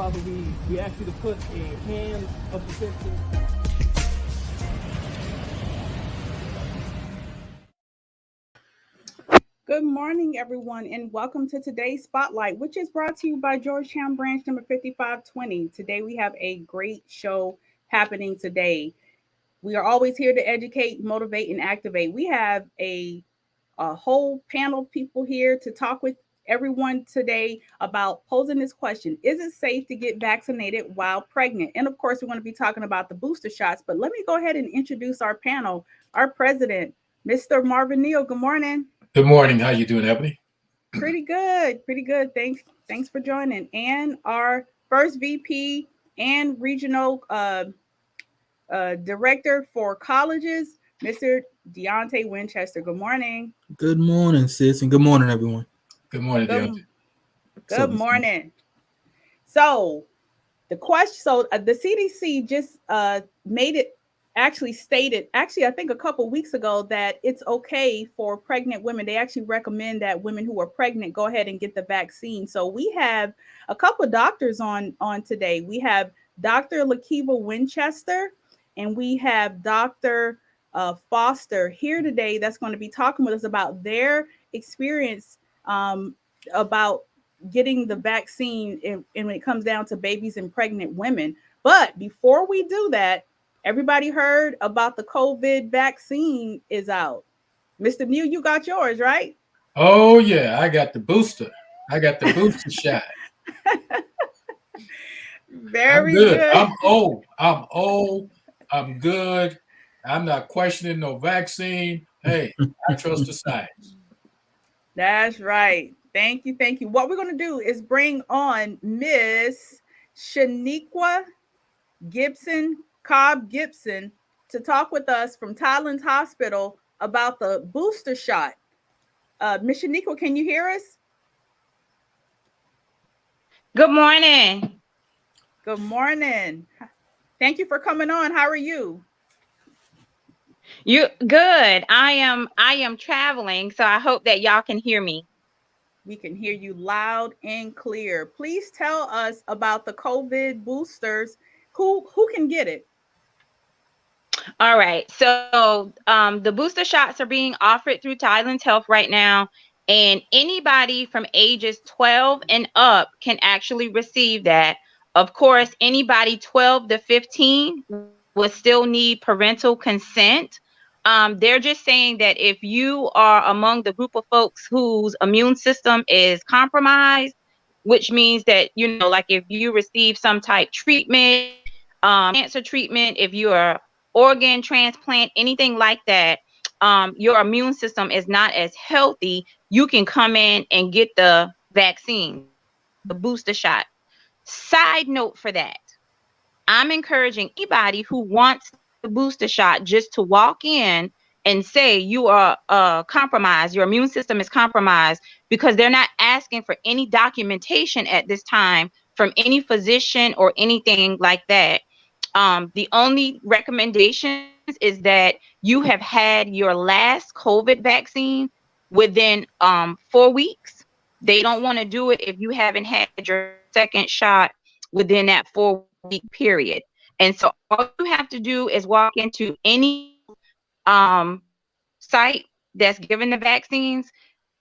Marvin, we ask you to put a hand of protection. Good morning, everyone, and welcome to today's Spotlight, which is brought to you by Georgetown Branch number 5520. Today, we have a great show happening today. We are always here to educate, motivate, and activate. We have a whole panel of people here to talk with everyone today about posing this question: is it safe to get vaccinated while pregnant? And of course, we're going to be talking about the booster shots. But let me go ahead and introduce our panel. Our president, Mr. Marvin Neal. Good morning. Good morning. How you doing, Ebony? Pretty good. Thanks for joining. And our first VP and regional director for colleges, Mr. Deontay Winchester. Good morning. Good morning, sis, and good morning, everyone. Good morning, Deontay. Good morning. So the question, the CDC just stated, I think a couple weeks ago, that it's okay for pregnant women. They actually recommend that women who are pregnant go ahead and get the vaccine. So we have a couple of doctors on today. We have Dr. Lakiva Winchester, and we have Dr. Foster here today that's going to be talking with us about their experience about getting the vaccine and when it comes down to babies and pregnant women. But before we do that, everybody heard about the COVID vaccine is out. Mr. Neal, you got yours, right? Oh, yeah. I got the booster. I got the booster shot. Very good. I'm old. I'm good. I'm not questioning no vaccine. Hey, I trust the science. That's right. Thank you. What we're going to do is bring on Miss Shaniqua Cobb Gibson to talk with us from Tylen's Hospital about the booster shot. Miss Shaniqua, can you hear us? Good morning. Good morning. Thank you for coming on. How are you? You good. I am traveling, so I hope that y'all can hear me. We can hear you loud and clear. Please tell us about the COVID boosters. Who can get it? All right. So the booster shots are being offered through Tylen's Health right now, and anybody from ages 12 and up can actually receive that. Of course, anybody 12 to 15 will still need parental consent. They're just saying that if you are among the group of folks whose immune system is compromised, which means that, like if you receive some type treatment, cancer treatment, if you are organ transplant, anything like that, your immune system is not as healthy, you can come in and get the vaccine, the booster shot. Side note for that, I'm encouraging anybody who wants the booster shot just to walk in and say you are compromised, your immune system is compromised, because they're not asking for any documentation at this time from any physician or anything like that. The only recommendations is that you have had your last COVID vaccine within 4 weeks. They don't want to do it if you haven't had your second shot within that 4-week period. And so all you have to do is walk into any site that's given the vaccines,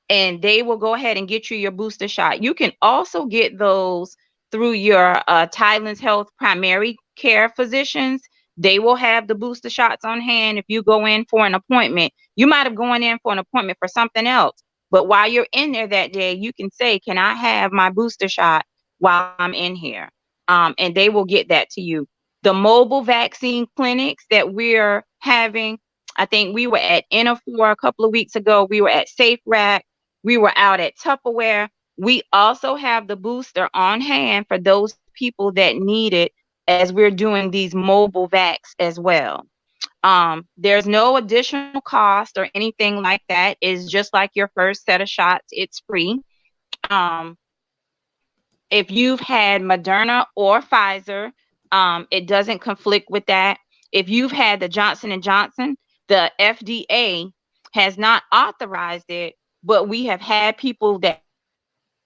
and they will go ahead and get you your booster shot. You can also get those through your Tylen's Health primary care physicians. They will have the booster shots on hand if you go in for an appointment. You might have gone in for an appointment for something else, but while you're in there that day, you can say, can I have my booster shot while I'm in here? And they will get that to you. The mobile vaccine clinics that we're having, I think we were at Innofor a couple of weeks ago. We were at Safe Rack. We were out at Tupperware. We also have the booster on hand for those people that need it as we're doing these mobile vacs as well. There's no additional cost or anything like that. It's just like your first set of shots. It's free. If you've had Moderna or Pfizer, it doesn't conflict with that. If you've had the Johnson & Johnson, the FDA has not authorized it, but we have had people that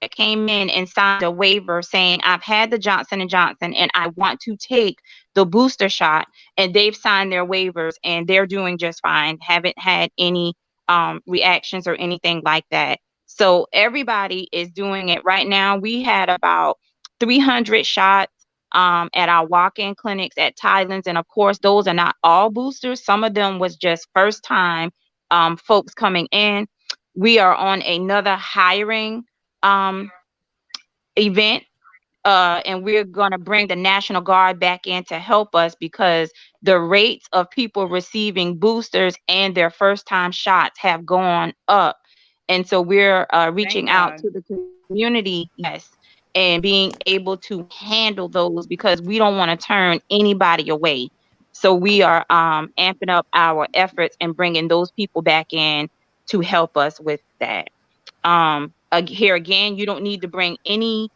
came in and signed a waiver saying, I've had the Johnson & Johnson and I want to take the booster shot, and they've signed their waivers and they're doing just fine, haven't had any reactions or anything like that. So everybody is doing it right now. We had about 300 shots at our walk-in clinics at Tylen's, and of course those are not all boosters. Some of them was just first time folks coming in. We are on another hiring event, and we're going to bring the National Guard back in to help us because the rates of people receiving boosters and their first time shots have gone up. And so we're reaching out to the community, yes, and being able to handle those because we don't want to turn anybody away. So we are amping up our efforts and bringing those people back in to help us with that. Here again, you don't need to bring any,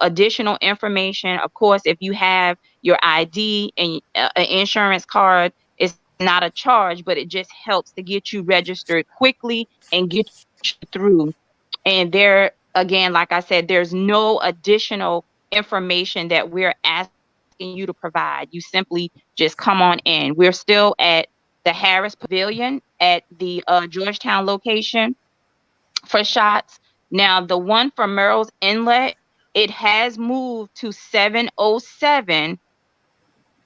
additional information. Of course, if you have your ID and an insurance card, it's not a charge, but it just helps to get you registered quickly and get you through. And there, again, like I said, there's no additional information that we're asking you to provide. You simply just come on in. We're still at the Harris Pavilion at the Georgetown location for shots. Now, the one for Merrill's Inlet, it has moved to 707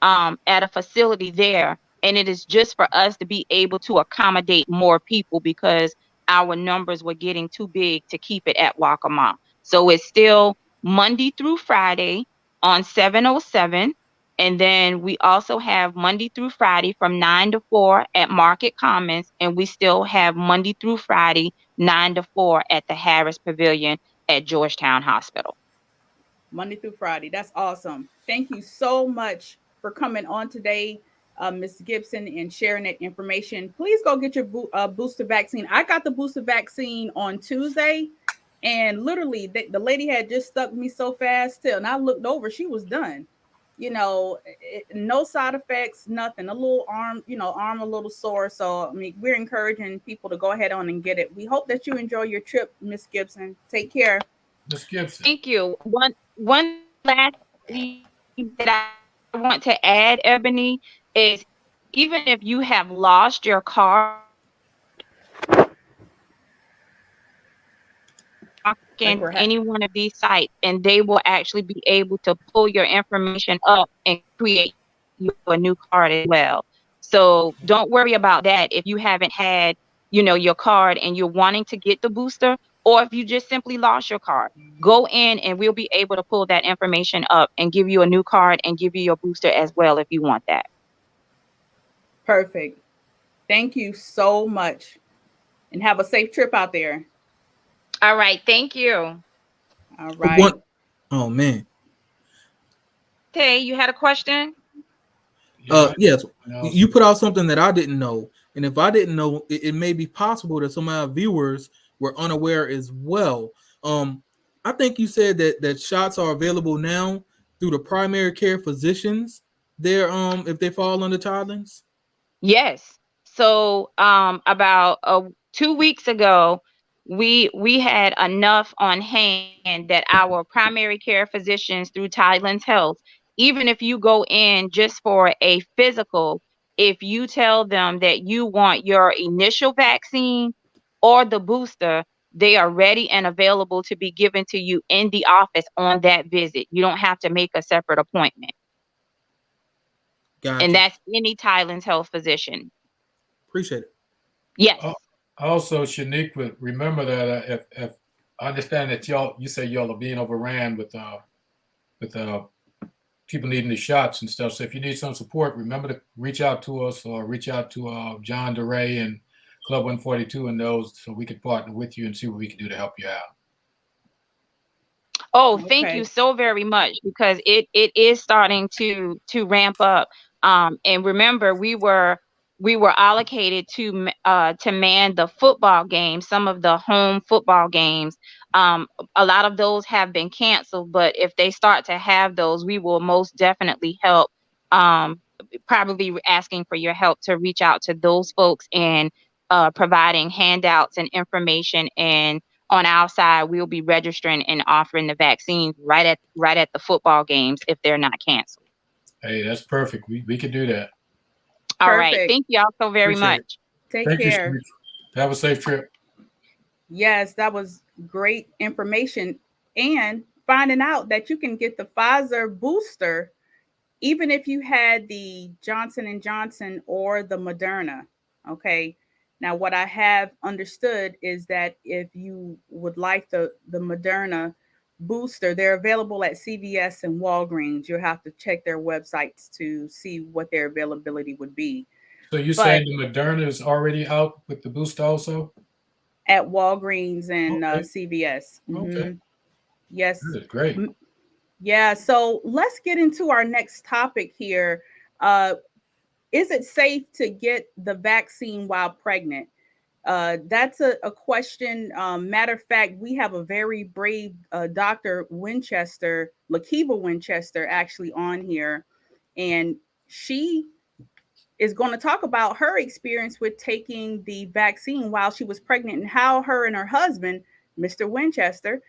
at a facility there. And it is just for us to be able to accommodate more people because our numbers were getting too big to keep it at Waccamaw. So it's still Monday through Friday on 707. And then we also have Monday through Friday from 9 to 4 at Market Commons. And we still have Monday through Friday, 9 to 4 at the Harris Pavilion at Georgetown Hospital. Monday through Friday. That's awesome. Thank you so much for coming on today, Ms. Gibson, and sharing that information. Please go get your booster vaccine. I got the booster vaccine on Tuesday, and literally the lady had just stuck me so fast till, and I looked over, she was done. No side effects, nothing. A little arm a little sore. So, I mean, we're encouraging people to go ahead on and get it. We hope that you enjoy your trip, Ms. Gibson. Take care. Ms. Gibson. Thank you. One last thing that I want to add, Ebony, is even if you have lost your card in any one of these sites, and they will actually be able to pull your information up and create you a new card as well. So don't worry about that if you haven't had, your card and you're wanting to get the booster, or if you just simply lost your card. Go in and we'll be able to pull that information up and give you a new card and give you your booster as well if you want that. Perfect. Thank you so much. And have a safe trip out there. All right. Thank you. All right. Oh, man. Tay, you had a question? Yes. You put out something that I didn't know. And if I didn't know, it may be possible that some of our viewers were unaware as well. I think you said that shots are available now through the primary care physicians there, if they fall under Tylen's. Yes. So about 2 weeks ago, we had enough on hand that our primary care physicians through Tylen's Health, even if you go in just for a physical, if you tell them that you want your initial vaccine or the booster, they are ready and available to be given to you in the office on that visit. You don't have to make a separate appointment. Gotcha. And that's any Tylen's Health physician. Appreciate it. Yes. Also, Shaniqua, remember that if I understand that you say y'all are being overran with people needing the shots and stuff. So if you need some support, remember to reach out to us or reach out to John DeRay and Club 142 and those, so we can partner with you and see what we can do to help you out. Oh, thank you so very much, because it is starting to ramp up. And remember, we were allocated to man the football games, some of the home football games. A lot of those have been canceled, but if they start to have those, we will most definitely help. Probably asking for your help to reach out to those folks and providing handouts and information and on our side, we'll be registering and offering the vaccines right at the football games if they're not canceled. Hey, that's perfect. We could do that. All right. Perfect. Thank you all so very Appreciate much. Take Thank you, care. Sharice. Have a safe trip. Yes, that was great information. And finding out that you can get the Pfizer booster even if you had the Johnson & Johnson or the Moderna. Okay. Now, what I have understood is that if you would like the Moderna booster, they're available at CVS and Walgreens. You'll have to check their websites to see what their availability would be. So you're saying the Moderna is already out with the booster also? At Walgreens and CVS. Okay. Yes. Good, great. Yeah. So let's get into our next topic here. Is it safe to get the vaccine while pregnant? That's a question. Matter of fact, we have a very brave Dr. Winchester, Lakiva Winchester, actually on here. And she is going to talk about her experience with taking the vaccine while she was pregnant and how her and her husband, Mr. Winchester,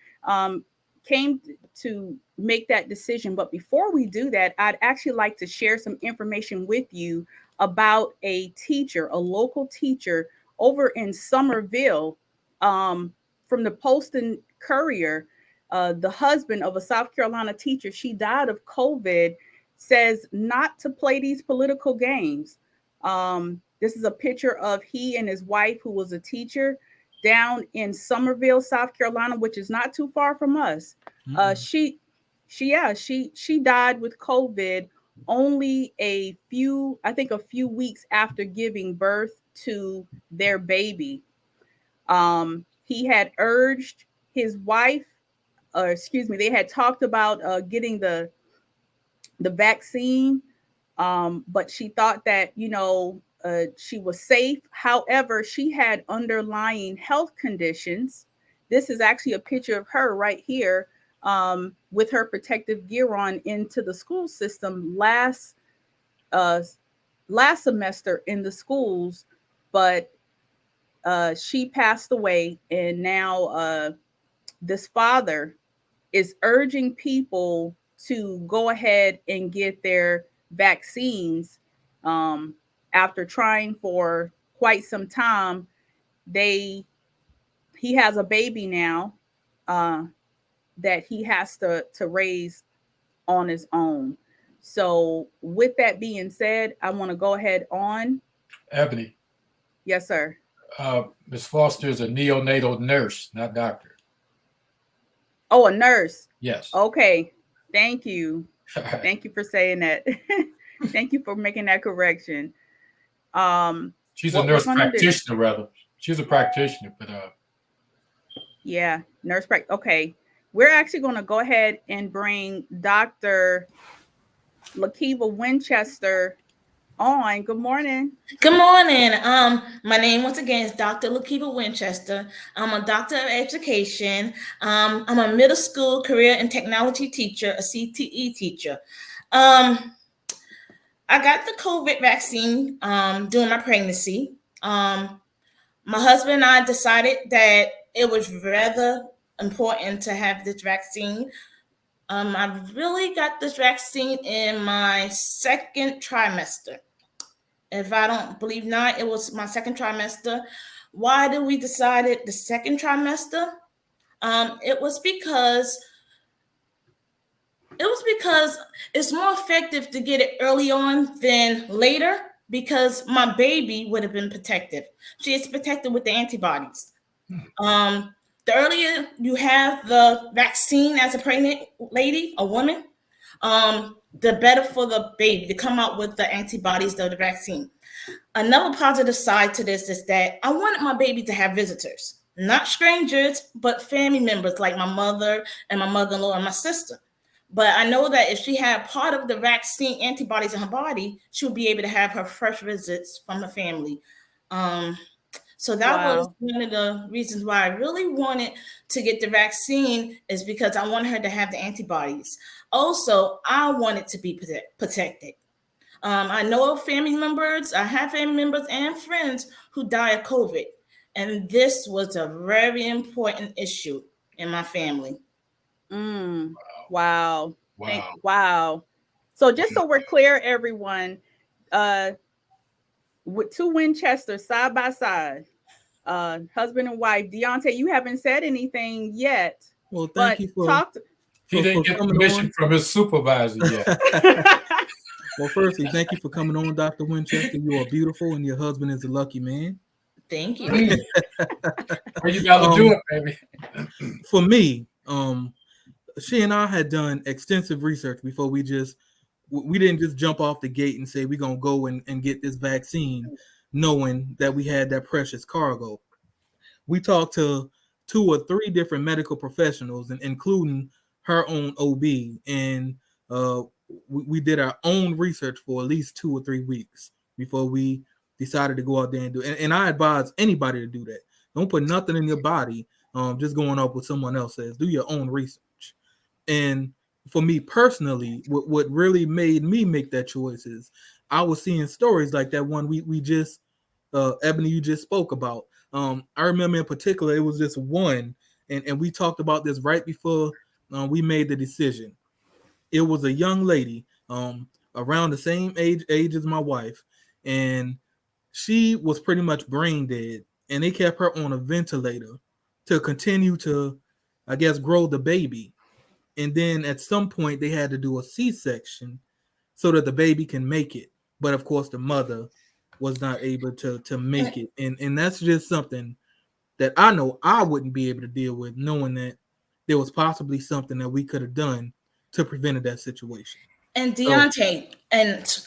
came to make that decision. But before we do that, I'd actually like to share some information with you about a teacher, a local teacher over in Somerville, from the Post and Courier. The husband of a South Carolina teacher, she died of COVID, says not to play these political games. This is a picture of he and his wife, who was a teacher down in Somerville, South Carolina, which is not too far from us. She died with COVID only a few weeks after giving birth to their baby. He had urged his wife, they had talked about getting the vaccine, but she thought that, she was safe. However, she had underlying health conditions. This is actually a picture of her right here, with her protective gear on into the school system last semester in the schools, but she passed away. And now this father is urging people to go ahead and get their vaccines. After trying for quite some time, he has a baby now that he has to raise on his own. So with that being said, I want to go ahead on. Ebony. Yes, sir. Ms. Foster is a neonatal nurse, not doctor. Oh, a nurse. Yes. Okay. Thank you. Thank you for saying that. Thank you for making that correction. She's a nurse practitioner, rather. She's a practitioner, but yeah, nurse practitioner. Okay. We're actually going to go ahead and bring Dr. Lakiva Winchester on. Good morning. Good morning. My name once again is Dr. Lakiva Winchester. I'm a doctor of education. I'm a middle school career and technology teacher, a CTE teacher. I got the COVID vaccine during my pregnancy. My husband and I decided that it was rather important to have this vaccine. I really got this vaccine in my second trimester. If I don't believe not, it was my second trimester. Why did we decide the second trimester? It was because it's more effective to get it early on than later, because my baby would have been protected. She is protected with the antibodies. The earlier you have the vaccine as a pregnant lady, a woman, the better for the baby to come out with the antibodies of the vaccine. Another positive side to this is that I wanted my baby to have visitors, not strangers, but family members like my mother and my mother-in-law and my sister. But I know that if she had part of the vaccine antibodies in her body, she would be able to have her first visits from her family. So that was one of the reasons why I really wanted to get the vaccine, is because I wanted her to have the antibodies. Also, I wanted to be protected. I know family members, I have family members and friends who die of COVID. And this was a very important issue in my family. Wow. Wow. Wow. So just so we're clear, everyone, with two Winchesters side by side, husband and wife. Deontay, you haven't said anything yet. Well, thank you for he didn't get permission from his supervisor yet. Well, firstly, thank you for coming on, Dr. Winchester. You are beautiful, and your husband is a lucky man. Thank you. Well, you gotta do it, baby. For me, she and I had done extensive research before we didn't just jump off the gate and say we're gonna go and get this vaccine, knowing that we had that precious cargo. We talked to 2 or 3 different medical professionals, and including her own OB, and we did our own research for at least 2 or 3 weeks before we decided to go out there and do it. And I advise anybody to do that. Don't put nothing in your body just going off what someone else says. Do your own research. And for me personally, what really made me make that choice is I was seeing stories like that one we just, Ebony, you just spoke about. I remember in particular, it was this one, and we talked about this right before we made the decision. It was a young lady around the same age as my wife, and she was pretty much brain dead, and they kept her on a ventilator to continue to, I guess, grow the baby. And then at some point they had to do a C-section so that the baby can make it. But of course the mother was not able to make it. And that's just something that I know I wouldn't be able to deal with, knowing that there was possibly something that we could have done to prevent that situation. And Deontay and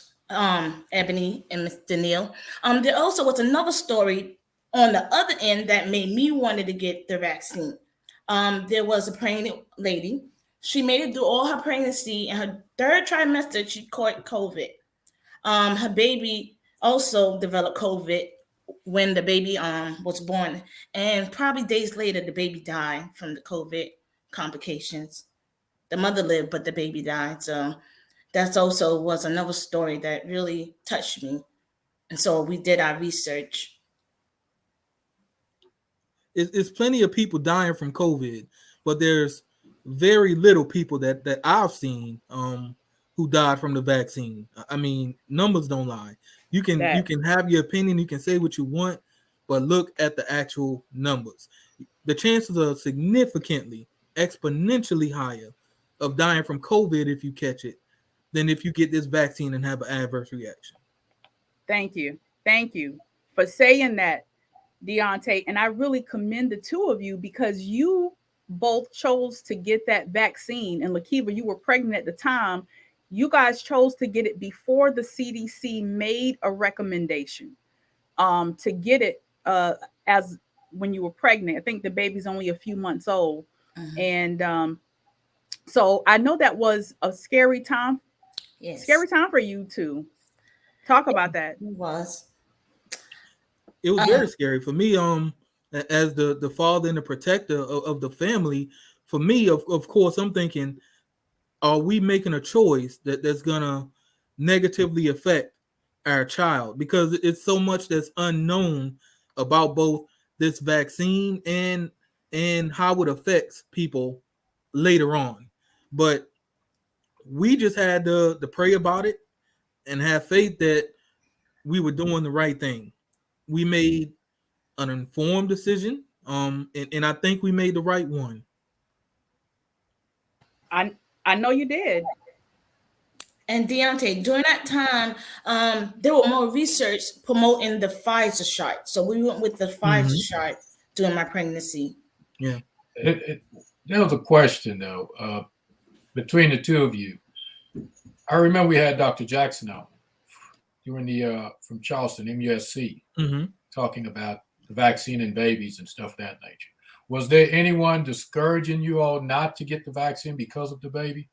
Ebony and Mr. Neal, there also was another story on the other end that made me wanted to get the vaccine. There was a pregnant lady. She made it through all her pregnancy. In her 3rd trimester, she caught COVID. Her baby also developed COVID when the baby was born. And probably days later, the baby died from the COVID complications. The mother lived, but the baby died. So that also was another story that really touched me. And so we did our research. It's plenty of people dying from COVID, but there's very little people that I've seen who died from the vaccine. I mean, numbers don't lie. You can have your opinion, you can say what you want, but look at the actual numbers. The chances are significantly, exponentially higher of dying from COVID if you catch it than if you get this vaccine and have an adverse reaction. Thank you for saying that, Deontay. And I really commend the 2 of you, because you both chose to get that vaccine. And Lakiva, you were pregnant at the time. You guys chose to get it before the CDC made a recommendation to get it as when you were pregnant. I think the baby's only a few months old. And so I know that was a scary time. Yes. Scary time for you too. Talk about that. It was very scary for me. As the father and the protector of the family, for me, of course, I'm thinking, are we making a choice that's gonna negatively affect our child? Because it's so much that's unknown about both this vaccine and how it affects people later on. But we just had to pray about it and have faith that we were doing the right thing. We made an informed decision, and I think we made the right one. I know you did. And Deontay, during that time, there were more research promoting the Pfizer shot. So we went with the Pfizer shot during my pregnancy. Yeah. There was a question, though, between the 2 of you. I remember we had Dr. Jackson on during from Charleston, MUSC, talking about the vaccine in babies and stuff of that nature. Was there anyone discouraging you all not to get the vaccine because of the baby?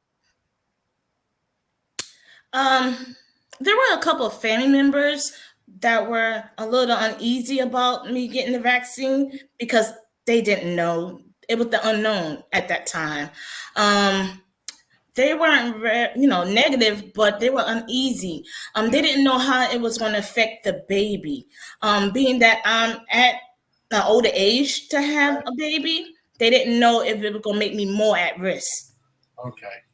There were a couple of family members that were a little uneasy about me getting the vaccine because they didn't know. It was the unknown at that time. They weren't, negative, but they were uneasy. They didn't know how it was going to affect the baby. Being that I'm at an older age to have a baby, they didn't know if it was going to make me more at risk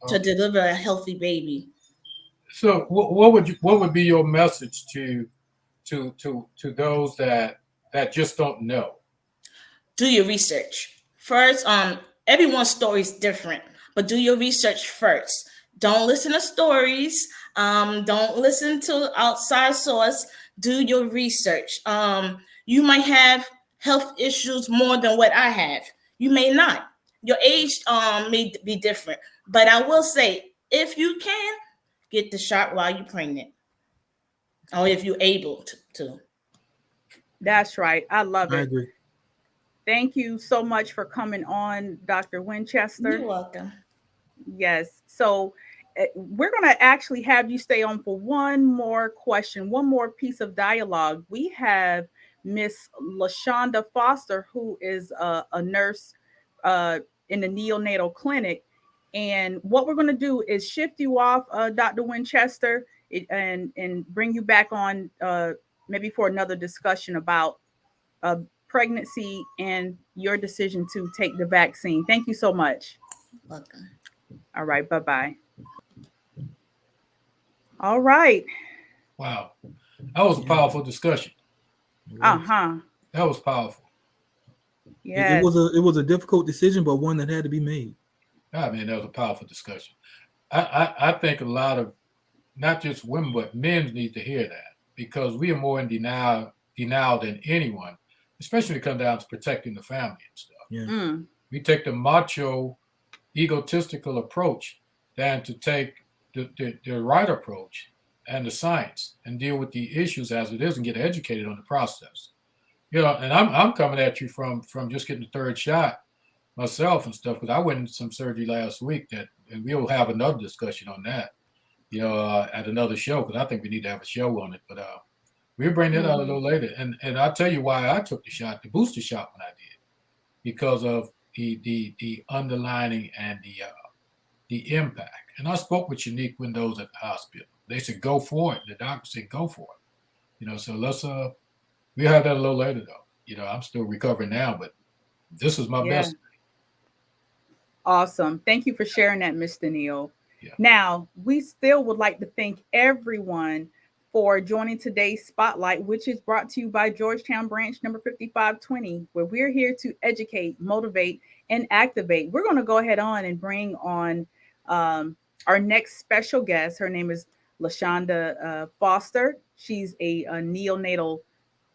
to deliver a healthy baby. So what would be your message to those that just don't know? Do your research first. Everyone's story is different, but do your research first. Don't listen to stories. Don't listen to outside source. Do your research. You might have health issues more than what I have. You may not. Your age may be different. But I will say, if you can, get the shot while you're pregnant. Or if you're able to. That's right. I love it. I agree. Thank you so much for coming on, Dr. Winchester. You're welcome. Yes. So we're going to actually have you stay on for one more question, one more piece of dialogue. We have Miss LaShonda Foster, who is a nurse in the neonatal clinic. And what we're going to do is shift you off, Dr. Winchester, and bring you back on maybe for another discussion about pregnancy and your decision to take the vaccine. Thank you so much. Welcome. All right. Bye-bye. All right. Wow. That was a powerful discussion. Uh-huh. That was powerful. Yeah. It was a difficult decision, but one that had to be made. I mean, that was a powerful discussion. I think a lot of not just women, but men need to hear that, because we are more in denial than anyone, especially when it comes down to protecting the family and stuff. Yeah. We take the macho, egotistical approach than to take the right approach and the science and deal with the issues as it is and get educated on the process. You know, and I'm coming at you from just getting the third shot myself and stuff, because I went into some surgery last week and we'll have another discussion on that, you know, at another show, because I think we need to have a show on it. But we'll bring that out a little later. And I'll tell you why I took the booster shot when I did, because of the underlining and the impact. And I spoke with unique windows at the hospital. They said, go for it. The doctor said, go for it. You know, so let's we'll have that a little later though. You know, I'm still recovering now, but this is my best. Awesome. Thank you for sharing that, Mr. Neal. Yeah. Now, we still would like to thank everyone for joining today's Spotlight, which is brought to you by Georgetown Branch number 5520, where we're here to educate, motivate, and activate. We're going to go ahead on and bring on our next special guest. Her name is LaShonda Foster. She's a neonatal.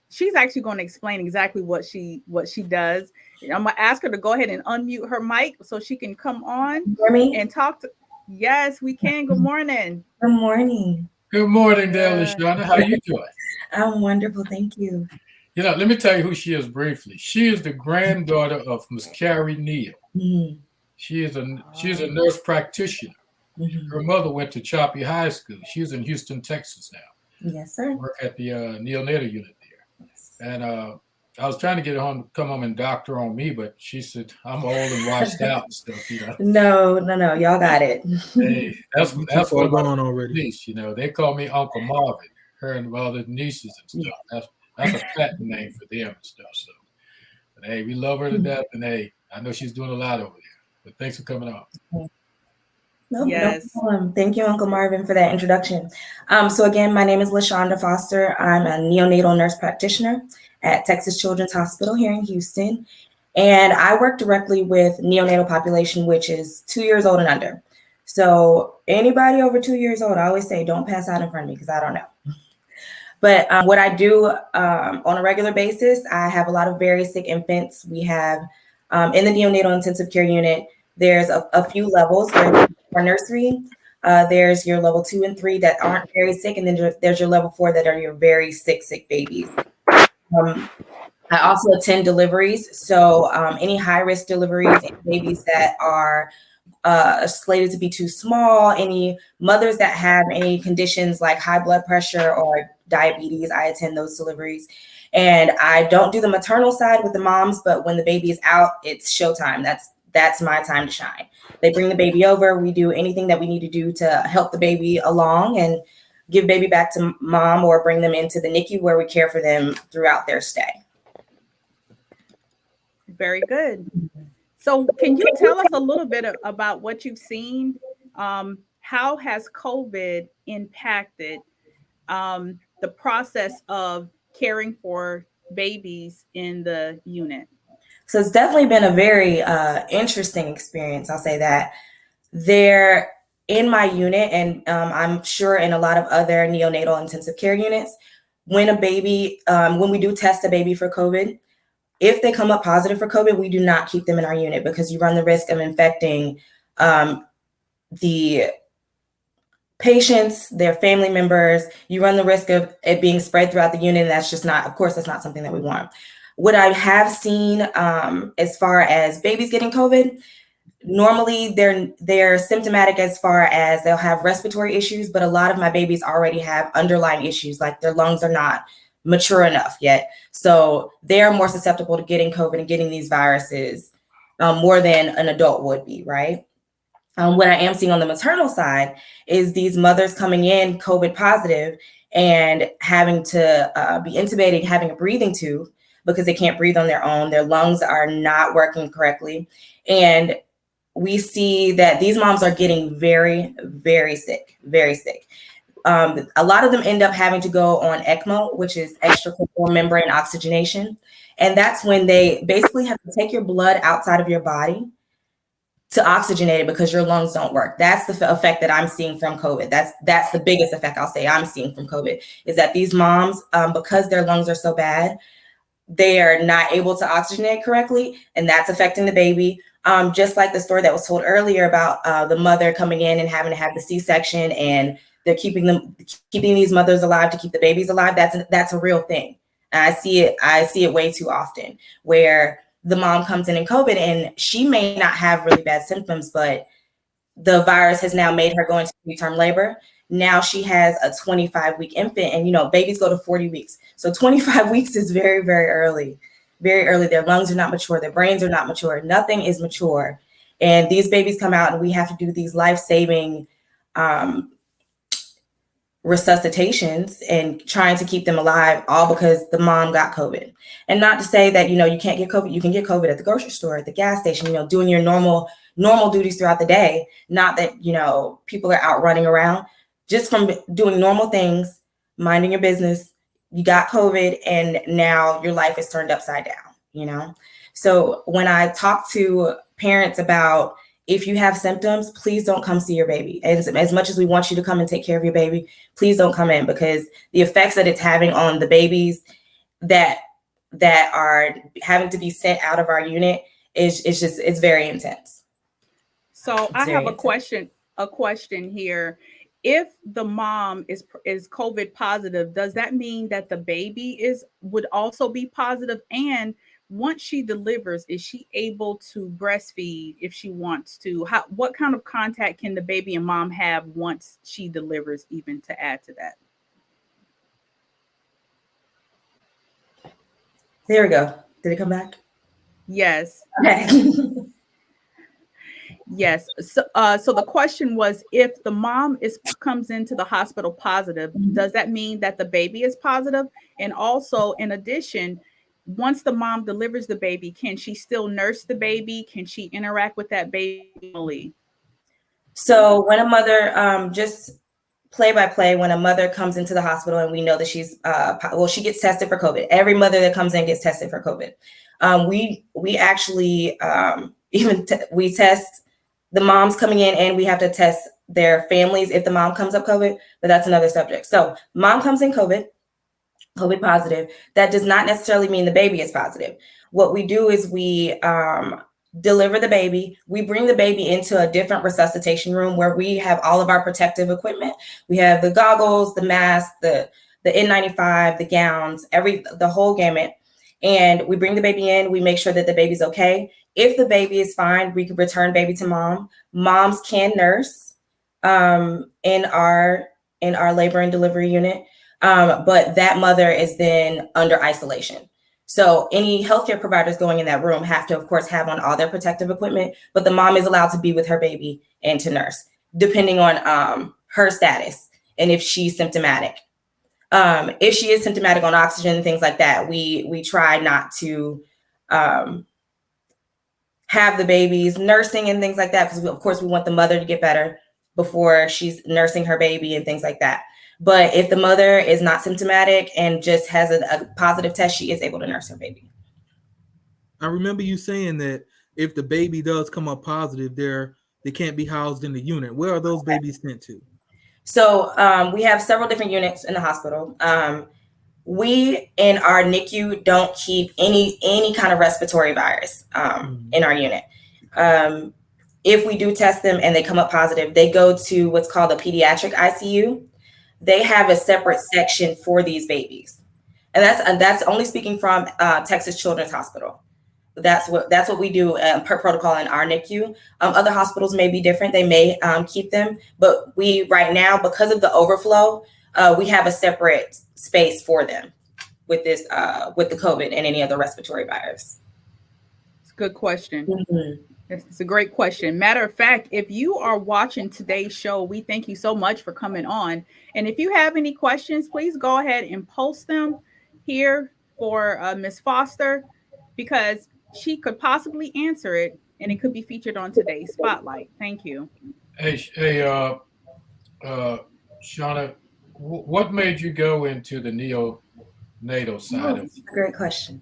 She's actually going to explain exactly what she does. I'm going to ask her to go ahead and unmute her mic so she can come on and talk to. Yes, we can. Good morning. Good morning. Good morning, there, LaShonda. How you doing? I'm wonderful. Thank you. You know, let me tell you who she is briefly. She is the granddaughter of Miss Carrie Neal. Mm-hmm. She is a nurse practitioner. Mm-hmm. Her mother went to Choppy High School. She's in Houston, Texas now. Yes, sir. Work at the neonatal unit there. Yes. And I was trying to get her home to come home and doctor on me, but she said I'm old and washed out and stuff. You know. No, y'all got it. Hey, that's what going on already. Niece, you know, they call me Uncle Marvin. Her and all the nieces and stuff. That's a patent name for them and stuff. So, but hey, we love her to death, and hey, I know she's doing a lot over there. But thanks for coming on. No problem. Thank you, Uncle Marvin, for that introduction. So again, my name is LaShonda Foster. I'm a neonatal nurse practitioner at Texas Children's Hospital here in Houston. And I work directly with neonatal population, which is 2 years old and under. So anybody over 2 years old, I always say, don't pass out in front of me because I don't know. But what I do on a regular basis, I have a lot of very sick infants. We have in the neonatal intensive care unit, there's a few levels. There's our nursery. There's your level 2 and 3 that aren't very sick. And then there's your level 4 that are your very sick babies. I also attend deliveries. So any high risk deliveries, any babies that are slated to be too small, any mothers that have any conditions like high blood pressure or diabetes, I attend those deliveries. And I don't do the maternal side with the moms, but when the baby is out, it's showtime. That's my time to shine. They bring the baby over. We do anything that we need to do to help the baby along and give baby back to mom or bring them into the NICU where we care for them throughout their stay. Very good. So can you tell us a little bit about what you've seen? How has COVID impacted the process of caring for babies in the unit? So it's definitely been a very interesting experience. I'll say that. There in my unit, and I'm sure in a lot of other neonatal intensive care units, when we do test a baby for COVID, if they come up positive for COVID, we do not keep them in our unit because you run the risk of infecting the patients, their family members. You run the risk of it being spread throughout the unit, and that's not something that we want. What I have seen as far as babies getting COVID, normally they're symptomatic as far as they'll have respiratory issues, but a lot of my babies already have underlying issues, like their lungs are not mature enough yet. So they're more susceptible to getting COVID and getting these viruses more than an adult would be, right? What I am seeing on the maternal side is these mothers coming in COVID positive and having to be intubated, having a breathing tube because they can't breathe on their own. Their lungs are not working correctly. And we see that these moms are getting very, very sick, very sick. A lot of them end up having to go on ECMO, which is extracorporeal membrane oxygenation. And that's when they basically have to take your blood outside of your body to oxygenate it because your lungs don't work. That's the effect that I'm seeing from COVID. That's the biggest effect I'll say I'm seeing from COVID is that these moms, because their lungs are so bad, they are not able to oxygenate correctly, and that's affecting the baby. Just like the story that was told earlier about the mother coming in and having to have the C-section, and they're keeping these mothers alive to keep the babies alive. That's a real thing. And I see it way too often where the mom comes in COVID and she may not have really bad symptoms, but the virus has now made her go into preterm labor. Now she has a 25-week infant, and babies go to 40 weeks. So 25 weeks is very, very early. Very early. Their lungs are not mature. Their brains are not mature. Nothing is mature. And these babies come out and we have to do these life-saving resuscitations and trying to keep them alive, all because the mom got COVID. And not to say that, you can't get COVID. You can get COVID at the grocery store, at the gas station, doing your normal duties throughout the day. Not that, people are out running around. Just from doing normal things, minding your business, you got COVID and now your life is turned upside down, So when I talk to parents about if you have symptoms, please don't come see your baby. As much as we want you to come and take care of your baby, please don't come in because the effects that it's having on the babies that are having to be sent out of our unit it's very intense. So I have a question here. If the mom is COVID positive, does that mean that the baby would also be positive? And once she delivers, is she able to breastfeed if she wants to? What kind of contact can the baby and mom have once she delivers, even to add to that? There we go. Did it come back? Yes. Okay. Yes. So the question was, if the mom comes into the hospital positive, does that mean that the baby is positive? And also, in addition, once the mom delivers the baby, can she still nurse the baby? Can she interact with that baby? So when a mother, just play by play, when a mother comes into the hospital and we know that she's, she gets tested for COVID. Every mother that comes in gets tested for COVID. We actually we test the moms coming in, and we have to test their families if the mom comes up COVID, but that's another subject. So mom comes in COVID positive. That does not necessarily mean the baby is positive. What we do is we deliver the baby. We bring the baby into a different resuscitation room where we have all of our protective equipment. We have the goggles, the mask, the N95, the gowns, the whole gamut. And we bring the baby in. We make sure that the baby's okay. If the baby is fine, we can return baby to mom. Moms can nurse in our labor and delivery unit, but that mother is then under isolation. So any healthcare providers going in that room have to, of course, have on all their protective equipment, but the mom is allowed to be with her baby and to nurse, depending on her status and if she's symptomatic. If she is symptomatic on oxygen and things like that, we try not to have the babies, nursing and things like that, because of course we want the mother to get better before she's nursing her baby and things like that. But if the mother is not symptomatic and just has a positive test, she is able to nurse her baby. I remember you saying that if the baby does come up positive, they can't be housed in the unit. Where are those babies sent to? So we have several different units in the hospital. We in our NICU don't keep any kind of respiratory virus in our unit. If we do test them and they come up positive, they go to what's called a pediatric ICU. They have a separate section for these babies, and that's only speaking from Texas Children's Hospital. That's what we do per protocol in our NICU. Other hospitals may be different; they may keep them, but we right now, because of the overflow, we have a separate space for them with this with the COVID and any other respiratory virus. It's a good question. Mm-hmm. It's a great question. Matter of fact, if you are watching today's show, we thank you so much for coming on. And if you have any questions, please go ahead and post them here for Ms. Foster, because she could possibly answer it and it could be featured on today's spotlight. Thank you. Hey, Shauna, what made you go into the neonatal side of it? Great question.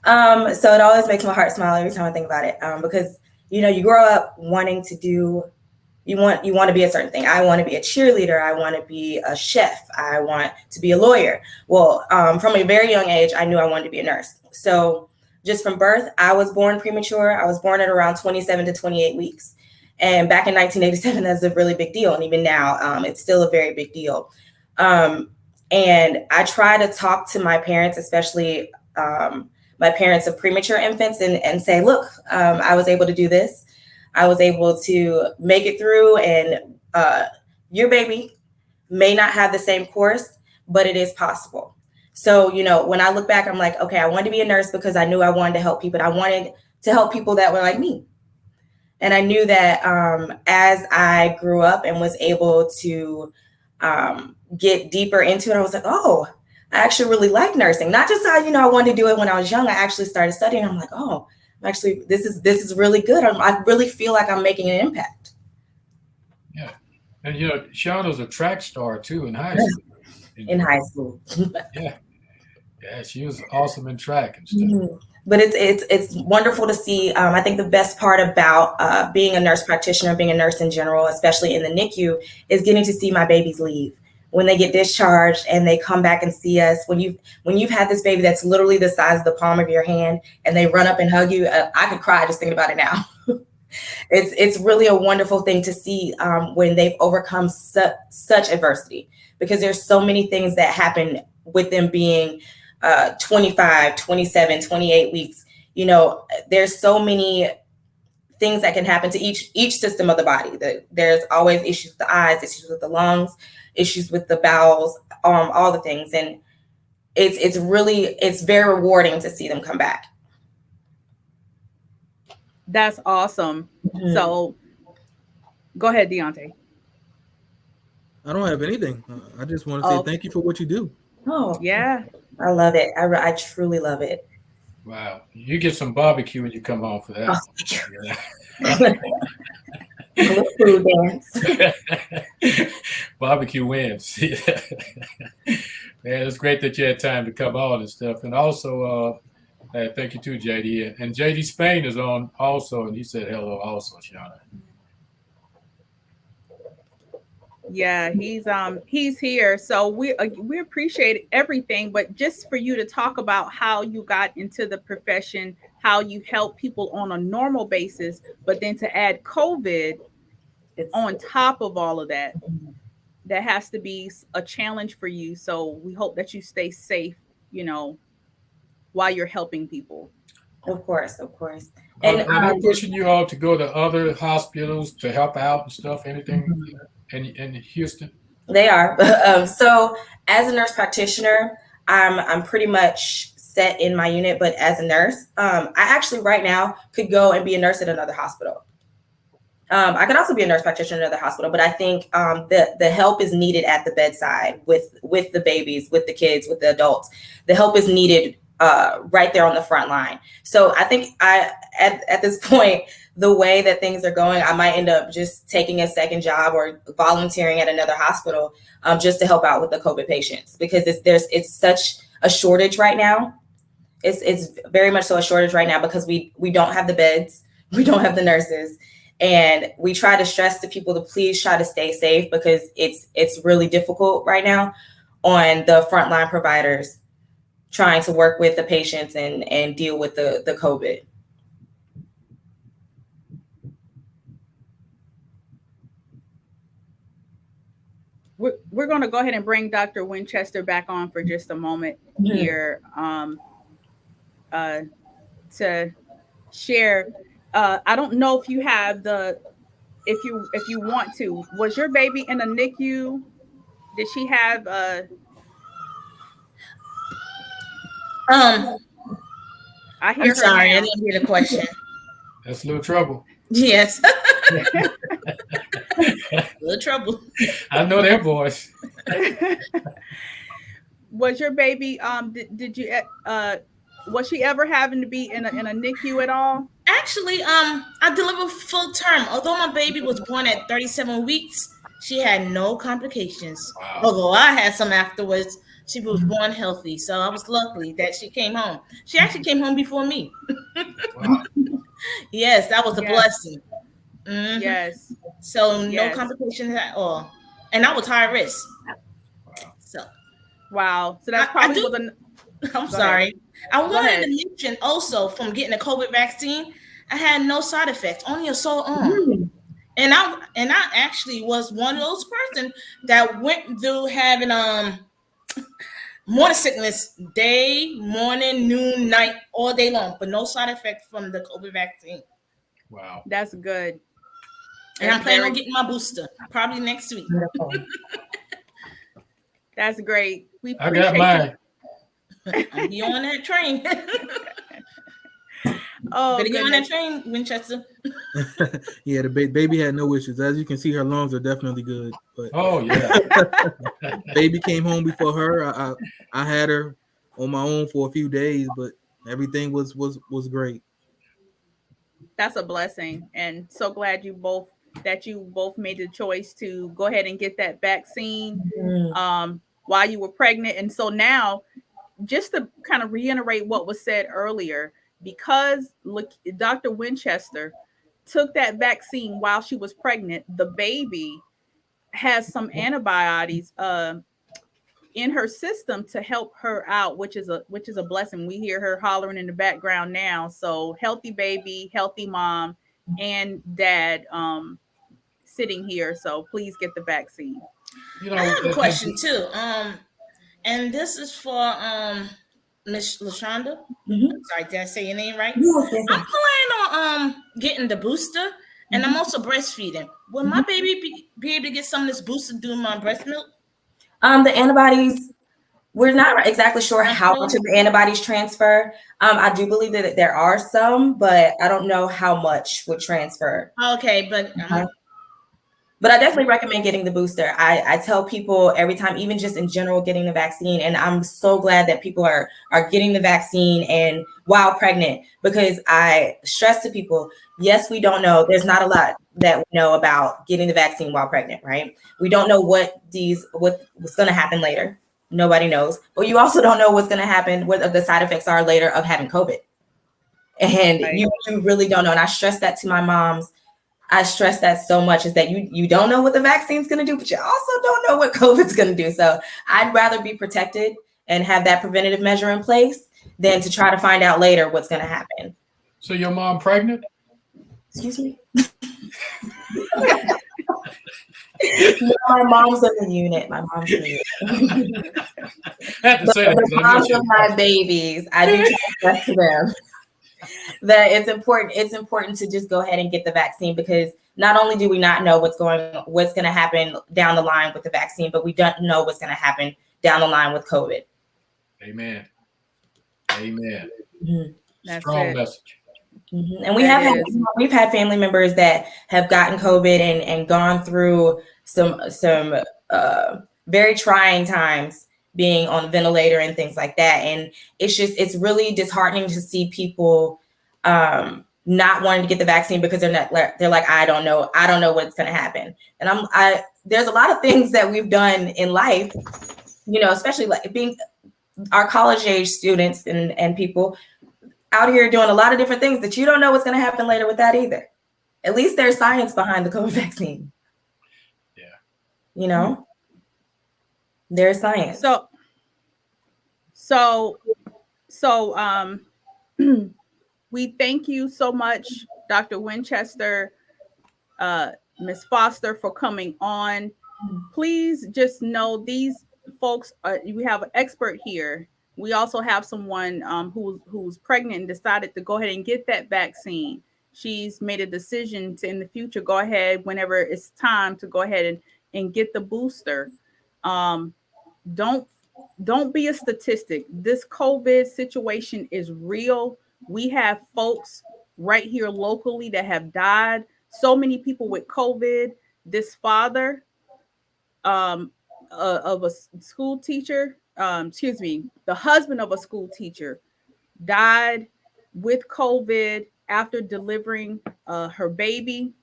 So it always makes my heart smile every time I think about it, because you grow up wanting to do, you want to be a certain thing. I want to be a cheerleader. I want to be a chef. I want to be a lawyer. Well, from a very young age, I knew I wanted to be a nurse. So just from birth, I was born premature. I was born at around 27 to 28 weeks. And back in 1987, that's a really big deal. And even now, it's still a very big deal. And I try to talk to my parents, especially my parents of premature infants, and say, look, I was able to do this. I was able to make it through, and your baby may not have the same course, but it is possible. So, when I look back, I'm like, okay, I wanted to be a nurse because I knew I wanted to help people. I wanted to help people that were like me. And I knew that as I grew up and was able to get deeper into it, I was like, oh, I actually really like nursing. Not just how, I wanted to do it when I was young. I actually started studying. I'm like, oh, actually, this is really good. I really feel like I'm making an impact. Yeah. And, Shauna's a track star, too, in high school. In high school. Yeah, she was awesome in track and stuff. Mm-hmm. But it's wonderful to see. I think the best part about being a nurse practitioner, being a nurse in general, especially in the NICU, is getting to see my babies leave. When they get discharged and they come back and see us, when you've had this baby that's literally the size of the palm of your hand and they run up and hug you, I could cry just thinking about it now. It's really a wonderful thing to see when they've overcome such adversity, because there's so many things that happen with them being 25, 27, 28 weeks. There's so many things that can happen to each system of the body. There's always issues with the eyes, issues with the lungs, issues with the bowels, all the things. And it's very rewarding to see them come back. That's awesome. Mm-hmm. So go ahead, Deontay. I don't have anything. I just want to say thank you for what you do. Oh, yeah. I love it. I truly love it. Wow. You get some barbecue when you come home for that. Food dance. Barbecue wins. Man, it's great that you had time to come on and stuff. And also, thank you too, JD. And JD Spain is on also, and he said hello also, Shauna. Yeah, he's here. So we appreciate everything, but just for you to talk about how you got into the profession, how you help people on a normal basis, but then to add COVID on top of all of that, that has to be a challenge for you. So we hope that you stay safe, while you're helping people. Of course. And are they pushing you all to go to other hospitals to help out and stuff? Anything in Houston? They are. So as a nurse practitioner, I'm pretty much set in my unit, but as a nurse, I actually right now could go and be a nurse at another hospital. I could also be a nurse practitioner at another hospital, but I think the help is needed at the bedside with the babies, with the kids, with the adults. The help is needed right there on the front line. So I think at this point, the way that things are going, I might end up just taking a second job or volunteering at another hospital just to help out with the COVID patients, because it's such a shortage right now. It's very much so a shortage right now because we don't have the beds, we don't have the nurses, and we try to stress to people to please try to stay safe, because it's really difficult right now on the frontline providers trying to work with the patients and deal with the COVID. We're going to go ahead and bring Dr. Winchester back on for just a moment here to share. I don't know if you have if you want to. Was your baby in a NICU? Did she have I hear I'm sorry, I didn't hear the question. That's a little trouble. Yes. A little trouble. I know that voice. Was your baby did you was she ever having to be in a NICU at all? Actually, I delivered full term. Although my baby was born at 37 weeks, she had no complications. Wow. Although I had some afterwards, she was born healthy. So I was lucky that she came home. She actually came home before me. Wow. Yes, that was a blessing. Mm-hmm. Yes. So no complications at all. And I was high risk. Wow. So that's probably I'm sorry. I wanted to mention also, from getting the COVID vaccine, I had no side effects, only a sore arm. And I actually was one of those persons that went through having morning sickness, day, morning, noon, night, all day long, but no side effects from the COVID vaccine. Wow. That's good. And I'm planning on getting my booster probably next week. That's great. I got mine. I'll be on that train. Better get on that train, Winchester. Yeah, the baby had no issues. As you can see, her lungs are definitely good. But oh yeah, baby came home before her. I had her on my own for a few days, but everything was great. That's a blessing, and so glad you both made the choice to go ahead and get that vaccine while you were pregnant. And so now, just to kind of reiterate what was said earlier, because Dr. Winchester took that vaccine while she was pregnant, the baby has some antibodies in her system to help her out, which is a blessing. We hear her hollering in the background now. So healthy baby, healthy mom, and dad sitting here. So please get the vaccine. I have a question too. And this is for Miss LaShonda. Sorry, did I say your name right? Yes. I'm planning on getting the booster, and I'm also breastfeeding. Will my baby be able to get some of this booster during my breast milk? The antibodies, we're not exactly sure how much of the antibodies transfer. I do believe that there are some, but I don't know how much would transfer. Okay, but I definitely recommend getting the booster. I tell people every time, even just in general, getting the vaccine. And I'm so glad that people are getting the vaccine and while pregnant, because I stress to people, yes, we don't know. There's not a lot that we know about getting the vaccine while pregnant, right? We don't know what's going to happen later. Nobody knows. But you also don't know what's going to happen, what the side effects are later of having COVID. And you really don't know. And I stress that to my moms. I stress that so much, is that you don't know what the vaccine's going to do, but you also don't know what COVID's going to do. So I'd rather be protected and have that preventative measure in place than to try to find out later what's going to happen. So your mom pregnant? Excuse me? My mom's in the unit. My mom's in the unit. The moms of my babies, I do try to stress to them that it's important to just go ahead and get the vaccine, because not only do we not know what's going to happen down the line with the vaccine, but we don't know what's going to happen down the line with COVID. Amen. That's strong it. message. And we've had family members that have gotten COVID and gone through some very trying times being on a ventilator and things like that. And it's really disheartening to see people not wanting to get the vaccine because they're like, I don't know what's going to happen. And there's a lot of things that we've done in life, especially like being our college age students and people out here doing a lot of different things that you don't know what's going to happen later with that either. At least there's science behind the COVID vaccine. Yeah. There's science. So we thank you so much, Dr. Winchester, Ms. Foster, for coming on. Please just know these folks, we have an expert here. We also have someone who's pregnant and decided to go ahead and get that vaccine. She's made a decision to, in the future, go ahead whenever it's time to go ahead and get the booster. Don't be a statistic. This COVID situation is real. We have folks right here locally that have died. So many people with COVID. This father of a school teacher, the husband of a school teacher died with COVID after delivering her baby.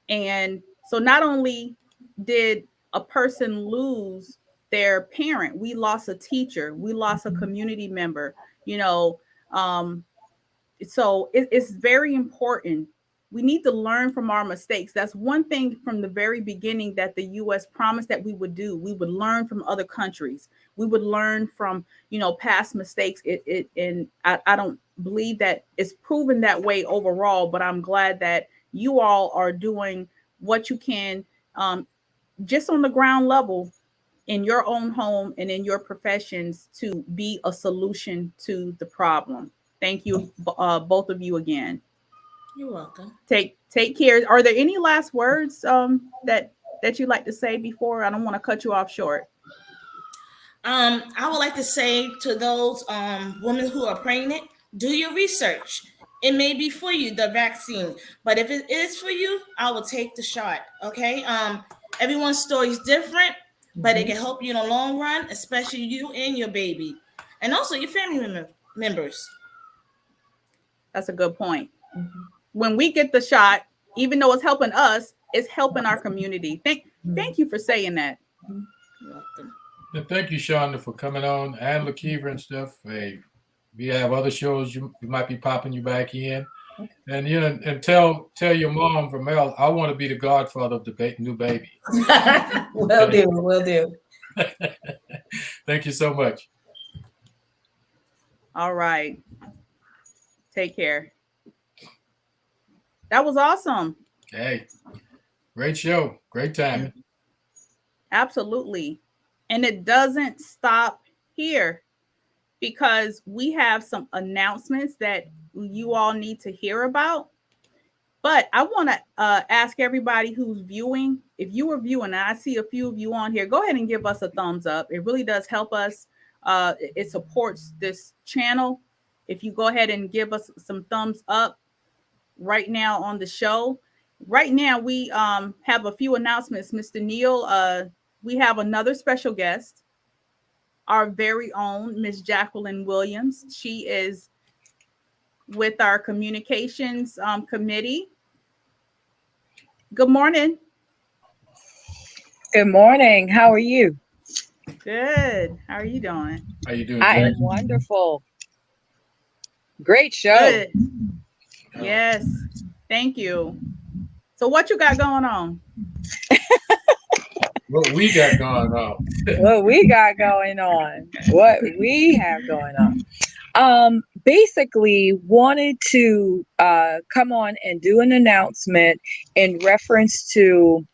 And so not only did a person lose their parent, we lost a teacher, we lost a community member, so it's very important. We need to learn from our mistakes. That's one thing from the very beginning that the U.S. promised that we would do. We would learn from other countries. We would learn from, past mistakes. And I don't believe that it's proven that way overall, but I'm glad that you all are doing what you can just on the ground level in your own home and in your professions to be a solution to the problem. Thank you, both of you again. You're welcome. Take care. Are there any last words that you'd like to say before? I don't want to cut you off short. I would like to say to those women who are pregnant, do your research. It may be for you, the vaccine, but if it is for you, I will take the shot. Okay. Everyone's story is different, but it can help you in the long run, especially you and your baby, and also your family members. That's a good point. When we get the shot, even though it's helping us, it's helping our community. Thank you for saying that. You're welcome. And thank you, Shonda, for coming on, and Lakeeva and stuff. Hey, we have other shows you might be popping you back in, and and tell your mom, Vermel, I want to be the godfather of the new baby. Will do. Thank you so much. All right. Take care. That was awesome. Hey, great show. Great time. Absolutely. And it doesn't stop here because we have some announcements that you all need to hear about. But I want to ask everybody who's viewing, if you were viewing, and I see a few of you on here, go ahead and give us a thumbs up. It really does help us. It supports this channel. If you go ahead and give us some thumbs up right now on the show. Right now, we have a few announcements. Mr. Neal, we have another special guest, our very own Ms. Jacqueline Williams. She is with our communications committee. Good morning. Good morning. How are you? Good. How are you doing? How you doing? I am wonderful. Great show. Good. Yes. Thank you. So what you got going on? What we got going on? What we got going on? What we have going on? Basically wanted to come on and do an announcement in reference to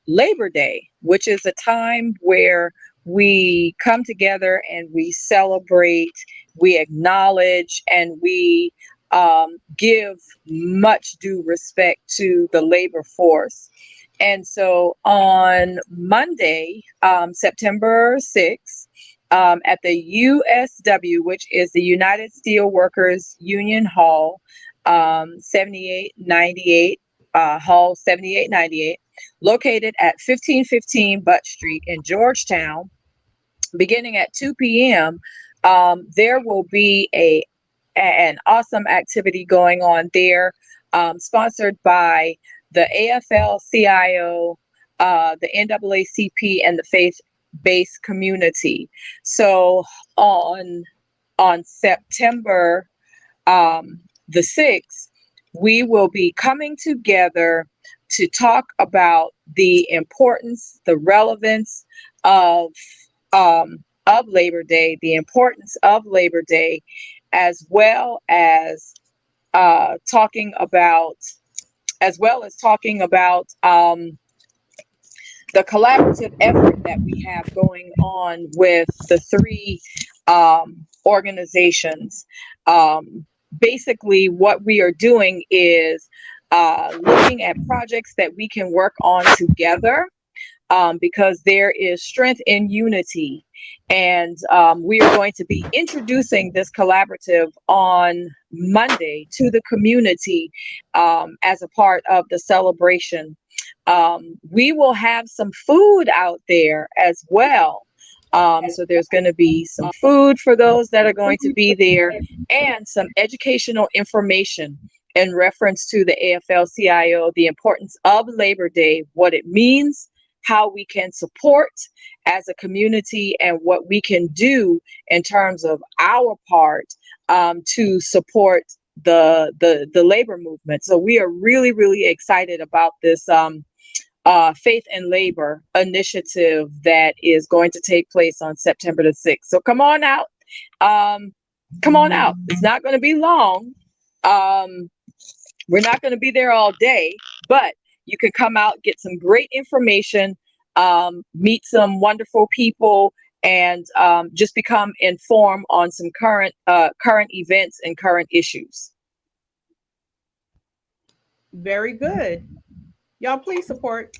Labor Day, which is a time where we come together and we celebrate, we acknowledge, and we give much due respect to the labor force. And so on Monday, September 6th, at the USW, which is the United Steelworkers Union Hall, 7898, Hall 7898, located at 1515 Butt Street in Georgetown, beginning at 2 p.m., there will be an awesome activity going on there, sponsored by the AFL-CIO, the NAACP, and the faith-based community. So on September the 6th, we will be coming together to talk about the importance, the relevance of Labor Day, the importance of Labor Day, as well as talking about the collaborative effort that we have going on with the three organizations. Basically, what we are doing is looking at projects that we can work on together, because there is strength in unity. And we are going to be introducing this collaborative on Monday to the community as a part of the celebration. We will have some food out there as well. So there's going to be some food for those that are going to be there, and some educational information in reference to the AFL-CIO, the importance of Labor Day, what it means, how we can support as a community, and what we can do in terms of our part to support the labor movement. So we are really, really excited about this Faith and Labor initiative that is going to take place on September the 6th. So come on out. Come on out. It's not going to be long. We're not going to be there all day, but you can come out, get some great information, meet some wonderful people, and just become informed on some current events and current issues. Very good. Y'all please support.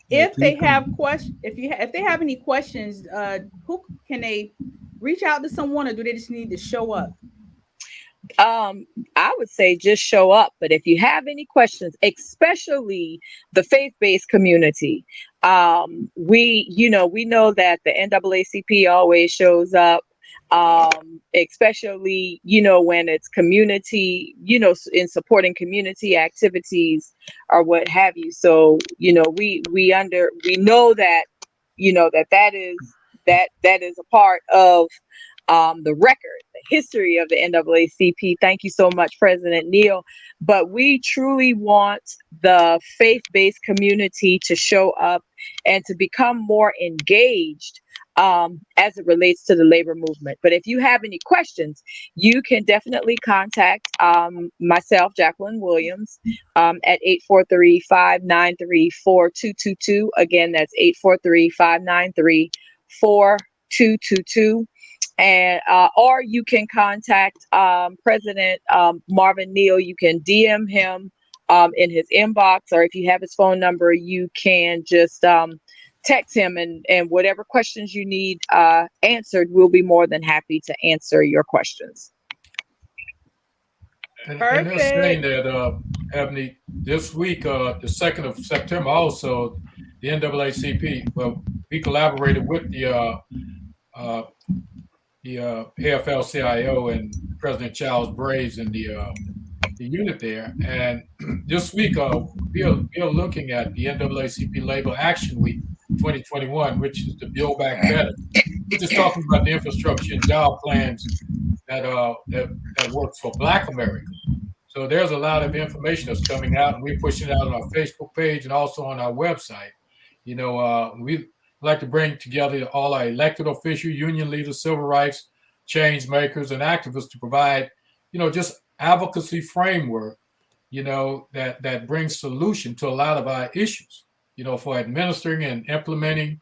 If they have if they have any questions, who can they reach out to someone, or do they just need to show up? I would say just show up, but if you have any questions, especially the faith-based community, we know that the NAACP always shows up, especially, when it's community, in supporting community activities or what have you. So, we know that, that is a part of the record, the history of the NAACP. Thank you so much, President Neal. But we truly want the faith-based community to show up and to become more engaged as it relates to the labor movement. But if you have any questions, you can definitely contact myself, Jacqueline Williams, at 843-593-4222. Again, that's 843-593-4222. And or you can contact President Marvin Neal. You can DM him in his inbox, or if you have his phone number, you can just text him, and whatever questions you need answered, we'll be more than happy to answer your questions. And they're saying that, Ebony, this week, the 2nd of September, also, the NAACP, well, we collaborated with the AFL-CIO and President Charles Braves and the unit there. And this week, we are looking at the NAACP Labor Action Week 2021, which is the Build Back Better. We're just talking about the infrastructure and job plans that works for Black America. So there's a lot of information that's coming out, and we're pushing it out on our Facebook page and also on our website. We like to bring together all our elected officials, union leaders, civil rights change makers, and activists to provide, just advocacy framework, that brings solution to a lot of our issues, for administering and implementing,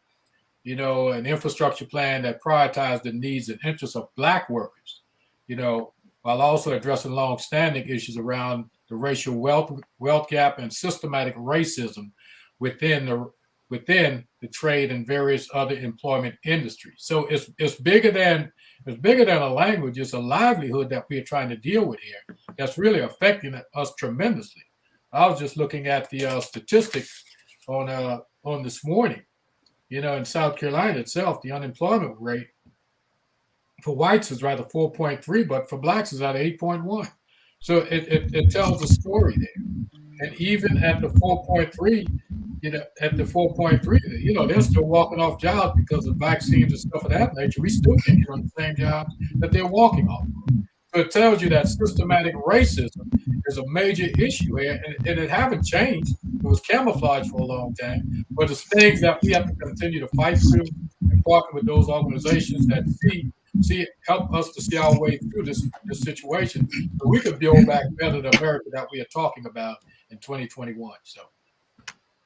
an infrastructure plan that prioritizes the needs and interests of Black workers, while also addressing long-standing issues around the racial wealth gap and systematic racism within the trade and various other employment industries. So it's bigger than a language. It's a livelihood that we're trying to deal with here that's really affecting us tremendously. I was just looking at the statistics on this morning, In South Carolina itself, the unemployment rate for whites is rather 4.3, but for blacks is at 8.1. So it tells a story there. And even at the 4.3, at the 4.3, they're still walking off jobs because of vaccines and stuff of that nature. We still can't get on the same jobs that they're walking off. So it tells you that systematic racism is a major issue here, and it haven't changed. It was camouflaged for a long time, but it's things that we have to continue to fight through and partner with those organizations that help us to see our way through this situation, so we could build back better the America that we are talking about in 2021. So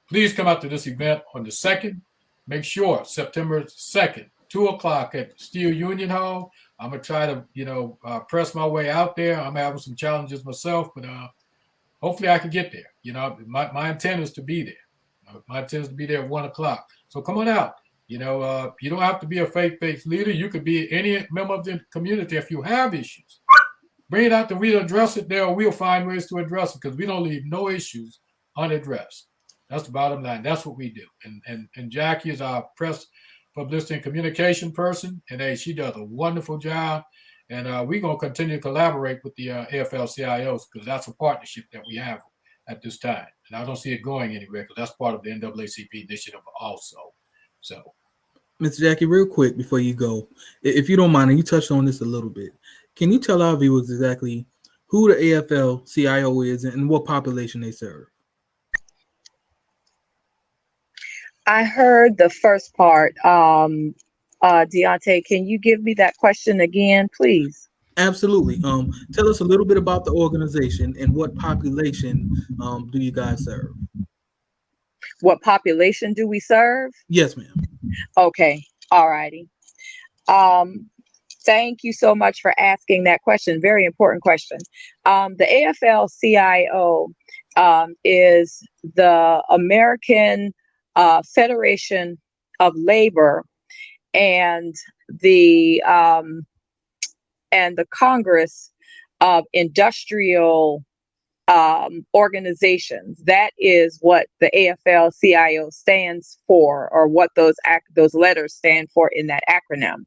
please come out to this event on the 2nd. Make sure September 2nd, 2:00 at Steel Union Hall. I'm gonna try to, press my way out there. I'm having some challenges myself, but hopefully I can get there. My intent is to be there. My intent is to be there at 1:00. So come on out. You don't have to be a faith-based leader. You could be any member of the community. If you have issues, bring it out that we'll address it there. We'll find ways to address it because we don't leave no issues unaddressed. That's the bottom line. That's what we do. And Jackie is our press, publicity, and communication person. And she does a wonderful job. And we're going to continue to collaborate with the AFL-CIOs because that's a partnership that we have at this time. And I don't see it going anywhere because that's part of the NAACP initiative also. So, Ms. Jackie, real quick before you go, if you don't mind, and you touched on this a little bit, can you tell our viewers exactly who the AFL-CIO is and what population they serve? I heard the first part. Deontay, can you give me that question again, please? Absolutely. Tell us a little bit about the organization and what population do you guys serve? What population do we serve? Yes, ma'am. Okay. All righty. Thank you so much for asking that question. Very important question. The AFL-CIO is the American Federation of Labor and the Congress of Industrial organizations. That is what the AFL-CIO stands for, or what those letters stand for in that acronym.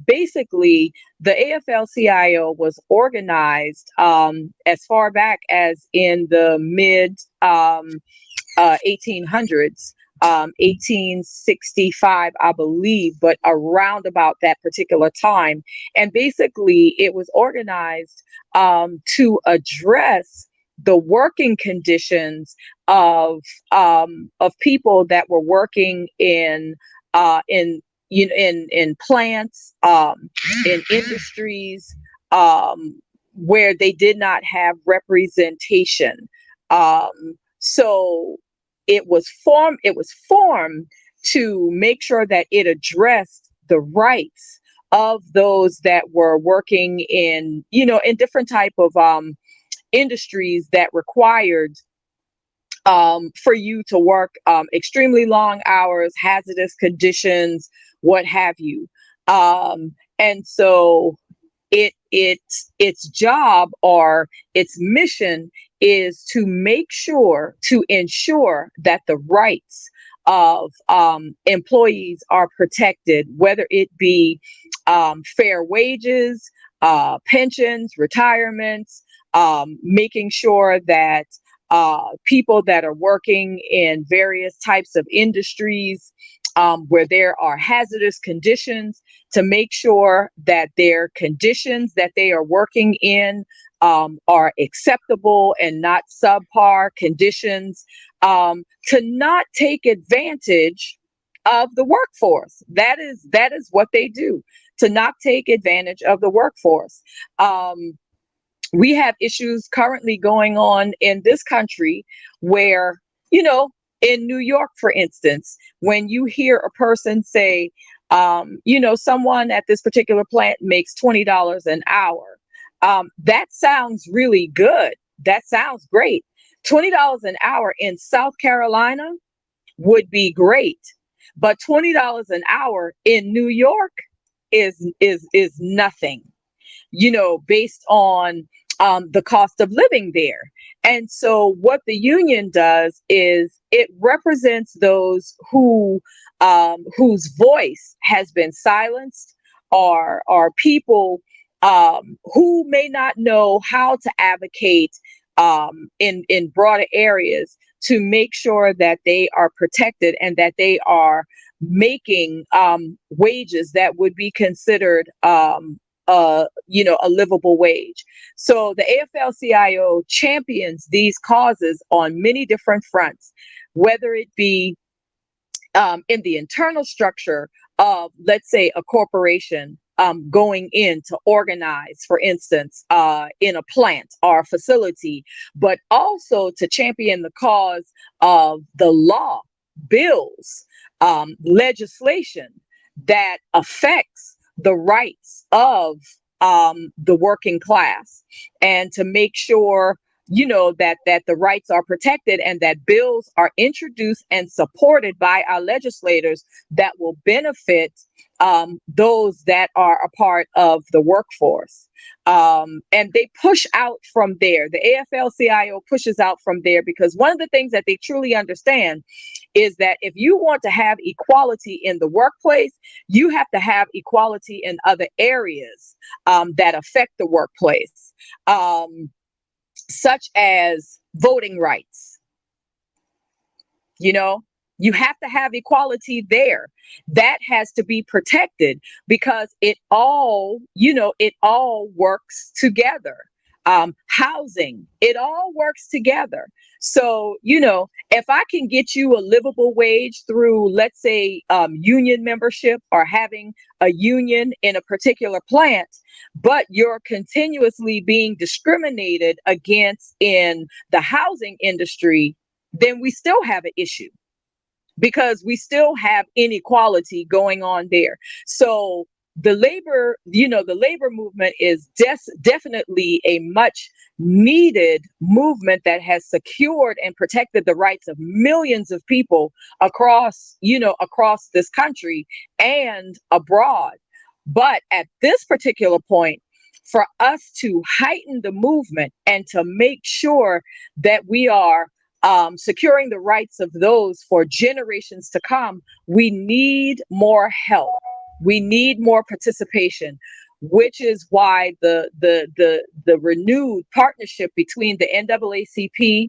Basically, the AFL-CIO was organized as far back as in the mid 1800s, 1865, I believe, but around about that particular time. And basically, it was organized to address the working conditions of people that were working in plants, in industries, where they did not have representation. So it was formed to make sure that it addressed the rights of those that were working in different type of industries that required for you to work extremely long hours, hazardous conditions, what have you. And so its job, or its mission, is to ensure that the rights of employees are protected, whether it be fair wages, pensions, retirements, making sure that people that are working in various types of industries where there are hazardous conditions, to make sure that their conditions that they are working in are acceptable and not subpar conditions, to not take advantage of the workforce. That is what they do, to not take advantage of the workforce. We have issues currently going on in this country where, in New York, for instance, when you hear a person say, someone at this particular plant makes $20 an hour, that sounds really good. That sounds great. $20 an hour in South Carolina would be great, but $20 an hour in New York is nothing. Based on the cost of living there. And so what the union does is it represents those who whose voice has been silenced, or people who may not know how to advocate in broader areas to make sure that they are protected and that they are making wages that would be considered a livable wage. So the AFL-CIO champions these causes on many different fronts, whether it be in the internal structure of, let's say, a corporation going in to organize, for instance, in a plant or a facility, but also to champion the cause of the law, bills, legislation that affects the rights of the working class, and to make sure that the rights are protected and that bills are introduced and supported by our legislators that will benefit those that are a part of the workforce. And they push out from there. The AFL-CIO pushes out from there because one of the things that they truly understand is that if you want to have equality in the workplace, you have to have equality in other areas that affect the workplace, such as voting rights. You have to have equality there. That has to be protected because it all works together. Housing, it all works together. So, if I can get you a livable wage through, let's say, union membership or having a union in a particular plant, but you're continuously being discriminated against in the housing industry, then we still have an issue, because we still have inequality going on there. So the labor movement is definitely a much needed movement that has secured and protected the rights of millions of people across this country and abroad. But at this particular point, for us to heighten the movement and to make sure that we are securing the rights of those for generations to come, we need more help. We need more participation, which is why the renewed partnership between the NAACP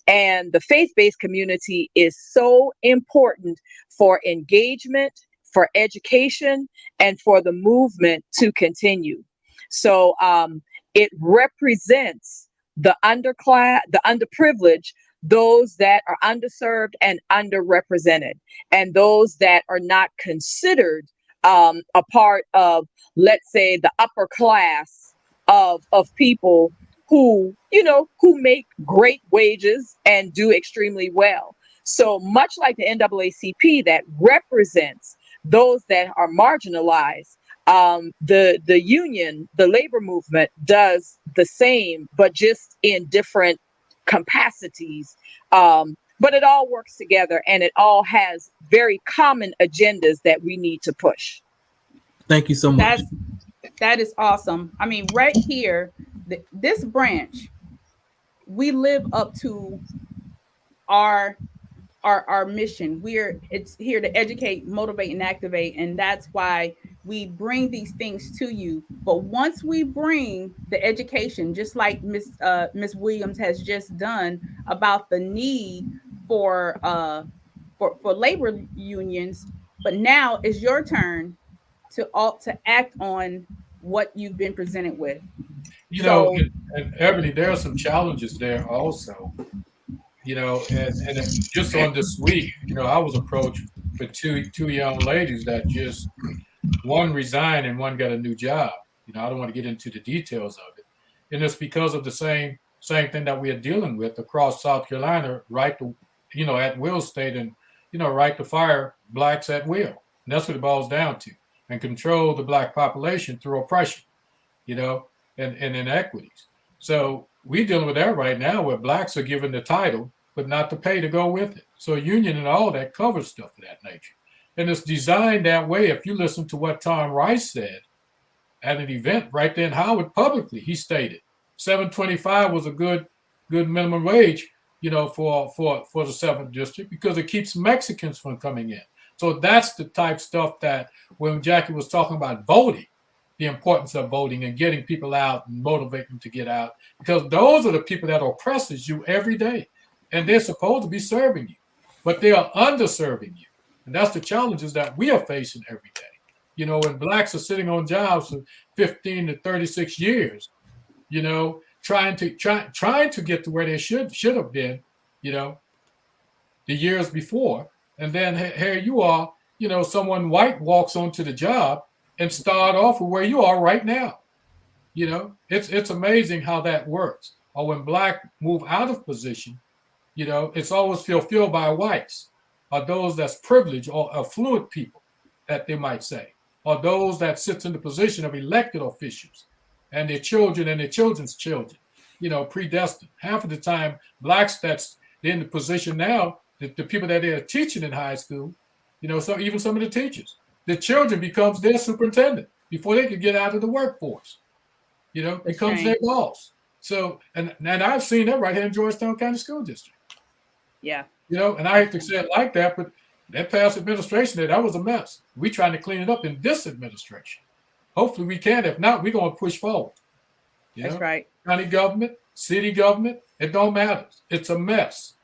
and the faith-based community is so important for engagement, for education, and for the movement to continue. So it represents the underclass, the underprivileged, those that are underserved and underrepresented, and those that are not considered a part of, let's say, the upper class of people who make great wages and do extremely well. So much like the NAACP that represents those that are marginalized, the union, the labor movement does the same, but just in different capacities. But it all works together, and it all has very common agendas that we need to push. Thank you so much. That is awesome. I mean, right here, this branch, we live up to our mission. It's here to educate, motivate, and activate, and that's why we bring these things to you. But once we bring the education, just like Miss Williams has just done about the need for labor unions, but now it's your turn to act on what you've been presented with. And Ebony, there are some challenges there also. And just on this week, I was approached with two young ladies that just, one resigned and one got a new job. I don't want to get into the details of it. And it's because of the same thing that we are dealing with across South Carolina, right to, at will state, and, right to fire blacks at will. And that's what it boils down to, and control the black population through oppression, and inequities. So we're dealing with that right now, where blacks are given the title, but not the pay to go with it. So a union and all that covers stuff of that nature. And it's designed that way. If you listen to what Tom Rice said at an event right there in Howard publicly, he stated, $7.25 was a good minimum wage, you know, for the 7th district, because it keeps Mexicans from coming in. So that's the type of stuff that when Jackie was talking about voting, the importance of voting and getting people out and motivating them to get out, because those are the people that oppresses you every day, and they're supposed to be serving you, but they are underserving you. And that's the challenges that we are facing every day. You know, when blacks are sitting on jobs for 15 to 36 years, you know, trying to get to where they should have been, you know, the years before. And then here you are, you know, someone white walks onto the job and start off with where you are right now. You know, it's amazing how that works. Or when black move out of position, you know, it's always filled by whites, or those that's privileged or affluent people, that they might say, or those that sits in the position of elected officials and their children and their children's children, you know, predestined. Half of the time, blacks that's in the position now, the people that they're teaching in high school, you know, so even some of the teachers, the children becomes their superintendent before they can get out of the workforce, you know, becomes their boss. So, and I've seen that right here in Georgetown County School District. Yeah. You know, and I hate to say it like that, but that past administration, that was a mess. We're trying to clean it up in this administration. Hopefully we can. If not, we're going to push forward. That's right. County government, city government, it don't matter. It's a mess,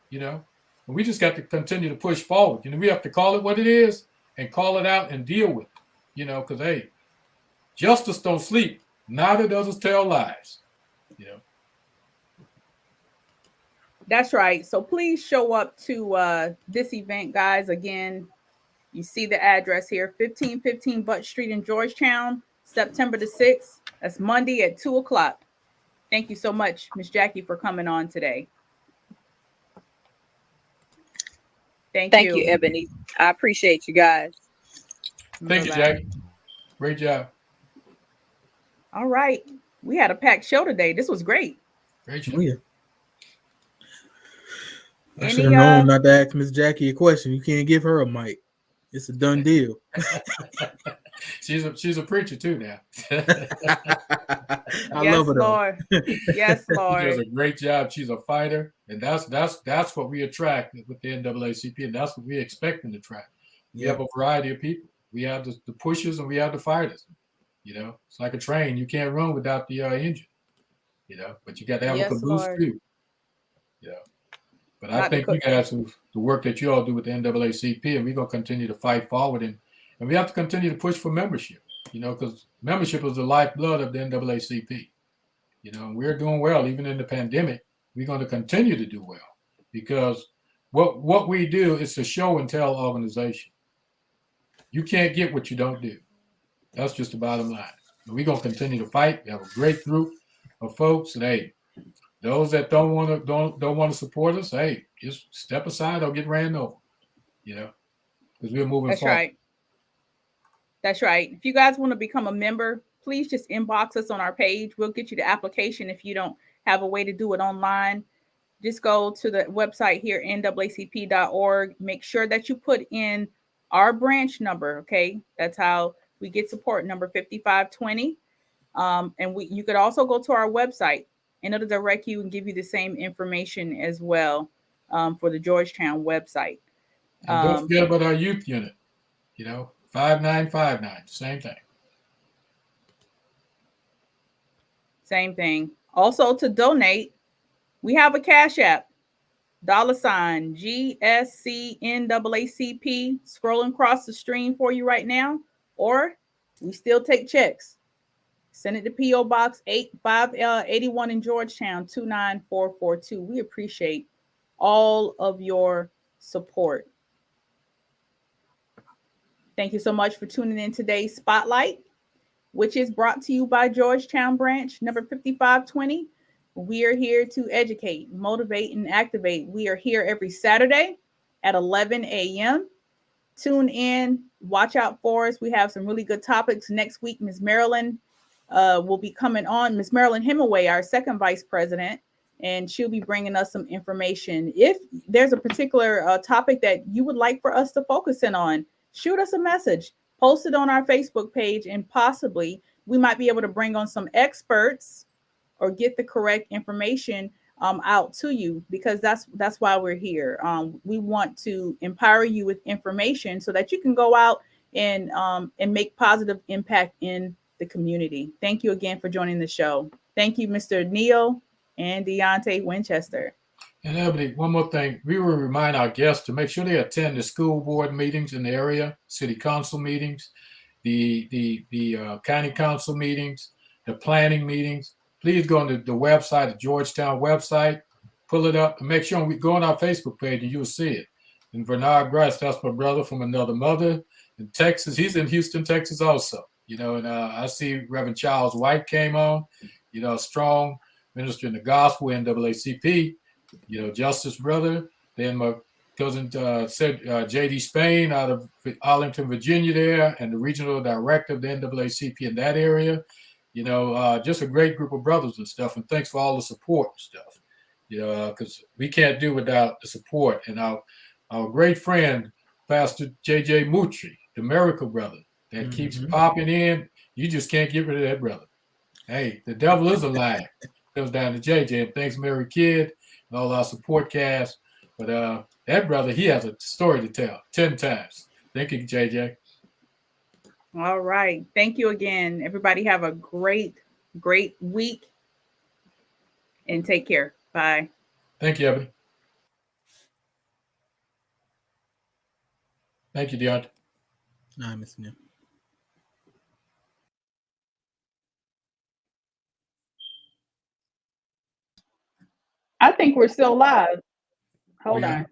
you know. And we just got to continue to push forward. You know, we have to call it what it is and call it out and deal with it, you know, because, hey, justice don't sleep. Neither does it tell lies, you know. That's right. So please show up to this event, guys. Again, you see the address here, 1515 Butt Street in Georgetown, September the 6th. That's Monday at 2:00. Thank you so much, Ms. Jackie, for coming on today. Thank you, Ebony. I appreciate you guys. Thank you, Jackie. Great job. All right. We had a packed show today. This was great. Great show. Oh, yeah. I should have known not to ask Miss Jackie a question. You can't give her a mic. It's a done deal. She's a preacher too now. I love her, Lord. Yes, Lord. She does a great job. She's a fighter, and that's what we attract with the NAACP, and that's what we expect them to attract. We have a variety of people. We have the pushers and we have the fighters. You know, it's like a train. You can't run without the engine. You know, but you got to have a caboose too. You know. But I think you guys, the work that you all do with the NAACP, and we're going to continue to fight forward. And we have to continue to push for membership, you know, because membership is the lifeblood of the NAACP. You know, and we're doing well. Even in the pandemic, we're going to continue to do well, because what we do is a show and tell organization. You can't get what you don't do. That's just the bottom line. And we're going to continue to fight. We have a great group of folks. And, hey, those that don't want to support us, hey, just step aside or get ran over, you know, because we're moving forward. Right. That's right. If you guys want to become a member, please just inbox us on our page. We'll get you the application if you don't have a way to do it online. Just go to the website here, naacp.org. Make sure that you put in our branch number, okay? That's how we get support, number 5520. And you could also go to our website, and it'll direct you and give you the same information as well for the Georgetown website. And don't forget about our youth unit, you know, 5959, same thing. Same thing. Also, to donate, we have a Cash App, $GSCNAACP, scrolling across the screen for you right now, or we still take checks. Send it to P.O. Box 8581 in Georgetown, 29442. We appreciate all of your support. Thank you so much for tuning in today's Spotlight, which is brought to you by Georgetown Branch, number 5520. We are here to educate, motivate, and activate. We are here every Saturday at 11 a.m. Tune in, watch out for us. We have some really good topics. Next week, Ms. Marilyn will be coming on, Ms. Marilyn Hemingway, our second vice president, and she'll be bringing us some information. If there's a particular topic that you would like for us to focus in on, shoot us a message, post it on our Facebook page, and possibly we might be able to bring on some experts or get the correct information out to you, because that's why we're here. We want to empower you with information so that you can go out and make positive impact in the community. Thank you again for joining the show. Thank you, Mr. Neal and Deontay Winchester. And Ebony, one more thing. We will remind our guests to make sure they attend the school board meetings in the area, city council meetings, the county council meetings, the planning meetings. Please go on the website, the Georgetown website, pull it up, and make sure we go on our Facebook page and you'll see it. And Bernard Grice, that's my brother from another mother in Texas. He's in Houston, Texas also. And I see Reverend Charles White came on, strong minister in the gospel, NAACP, Justice brother. Then my cousin said J.D. Spain out of Arlington, Virginia there, and the regional director of the NAACP in that area. Just a great group of brothers and stuff. And thanks for all the support and stuff, because we can't do without the support. And our great friend, Pastor J.J. Mutri, the miracle brother that keeps popping in. You just can't get rid of that brother. Hey, the devil is a lie. Goes down to J.J. And thanks, Mary Kidd, and all our support cast. But that brother, he has a story to tell 10 times. Thank you, J.J. All right. Thank you again. Everybody have a great week and take care. Bye. Thank you, Ebony. Thank you, Deontay. Nah, Miss Neal. I think we're still live. Hold on.